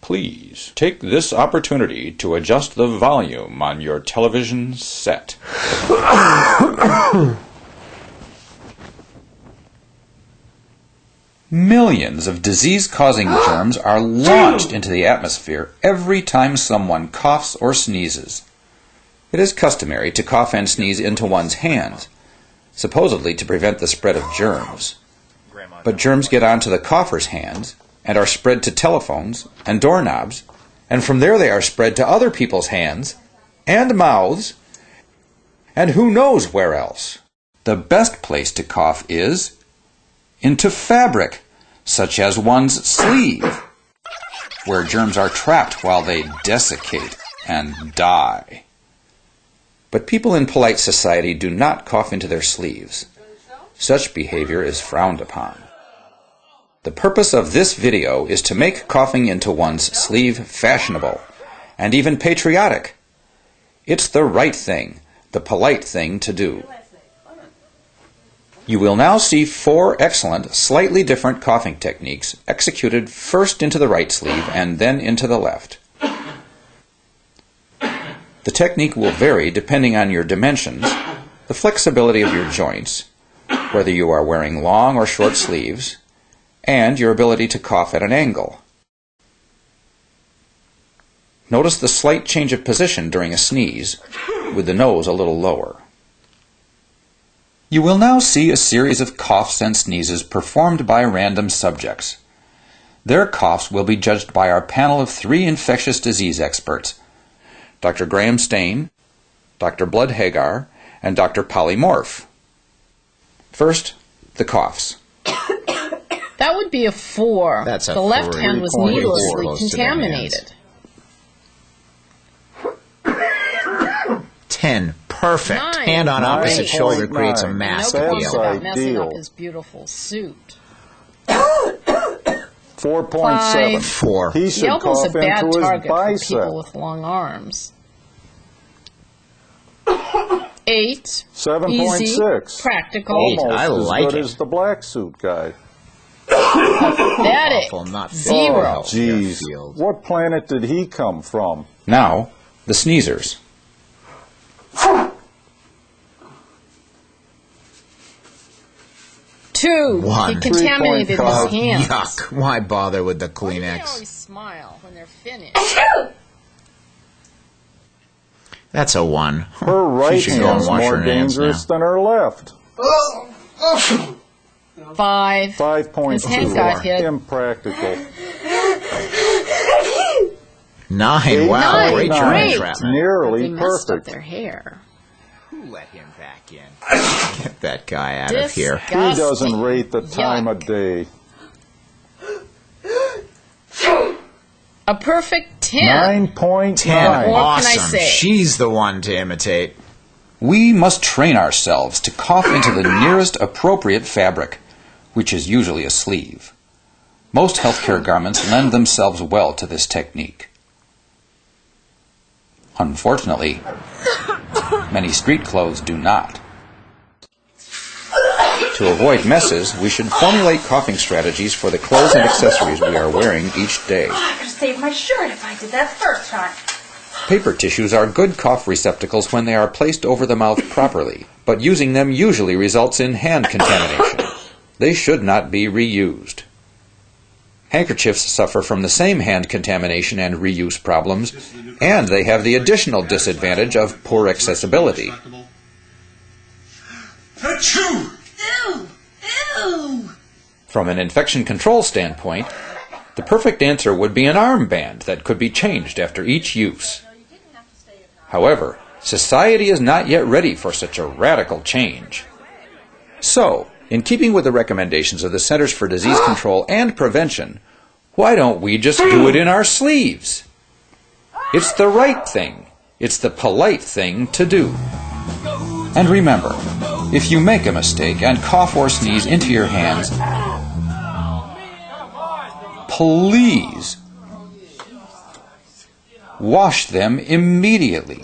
Please take this opportunity to adjust the volume on your television set. Millions of disease-causing germs are launched into the atmosphere every time someone coughs or sneezes. It is customary to cough and sneeze into one's hands, supposedly to prevent the spread of germs. But germs get onto the cougher's hands and are spread to telephones and doorknobs, and from there they are spread to other people's hands and mouths, and who knows where else. The best place to cough is into fabric, such as one's sleeve, where germs are trapped while they desiccate and die. But people in polite society do not cough into their sleeves. Such behavior is frowned upon. The purpose of this video is to make coughing into one's sleeve fashionable and even patriotic. It's the right thing, the polite thing to do. You will now see 4 excellent, slightly different coughing techniques executed first into the right sleeve and then into the left. The technique will vary depending on your dimensions, the flexibility of your joints, whether you are wearing long or short sleeves, and your ability to cough at an angle. Notice the slight change of position during a sneeze, with the nose a little lower. You will now see a series of coughs and sneezes performed by random subjects. Their coughs will be judged by our panel of 3 infectious disease experts, Dr. Graham Stain, Dr. Blood Hagar, and Dr. Polly Morph. First, the coughs. That would be a 4. That's a the left 3. hand was needlessly contaminated. 10. Perfect. 9. Hand on opposite Great. shoulder creates a mask No appeal. qualms about messing ideal. up his beautiful suit. 4.7. 4. He The should elbow's a cough bad into his target for bicep. people with long arms. 8. 7.6. Easy, practical, 8. I Almost like as good it. as the black suit guy. pathetic. Awful, not 0. Geez, what planet did he come from? Now, the sneezers. 2. 1. He contaminated his 3.5. hands. Yuck. Why bother with the Why do they Kleenex? always smile when they're finished? That's a 1. Her right should go and hand's wash more her hands dangerous now. than her left. 5. 5.2. His hand got hit. Impractical. 9. Wow, 9. great germ Great. entrapment. Nearly They messed up perfect. their hair. Who let him back in? Get that guy out of here. He doesn't rate the time Yuck. of day. A perfect 10. 9.9. 10. What can I Awesome. say? She's the one to imitate. We must train ourselves to cough into the nearest appropriate fabric, which is usually a sleeve. Most healthcare garments lend themselves well to this technique. Unfortunately, many street clothes do not. To avoid messes, we should formulate coughing strategies for the clothes and accessories we are wearing each day. I could have saved my shirt if I did that first time. Paper tissues are good cough receptacles when they are placed over the mouth properly, but using them usually results in hand contamination. They should not be reused. Handkerchiefs suffer from the same hand contamination and reuse problems, and they have the additional disadvantage of poor accessibility. Achoo! Ew! Ew! From an infection control standpoint, the perfect answer would be an armband that could be changed after each use. However, society is not yet ready for such a radical change. So, in keeping with the recommendations of the Centers for Disease Control and Prevention, why don't we just do it in our sleeves? It's the right thing. It's the polite thing to do. And remember, if you make a mistake and cough or sneeze into your hands, please wash them immediately.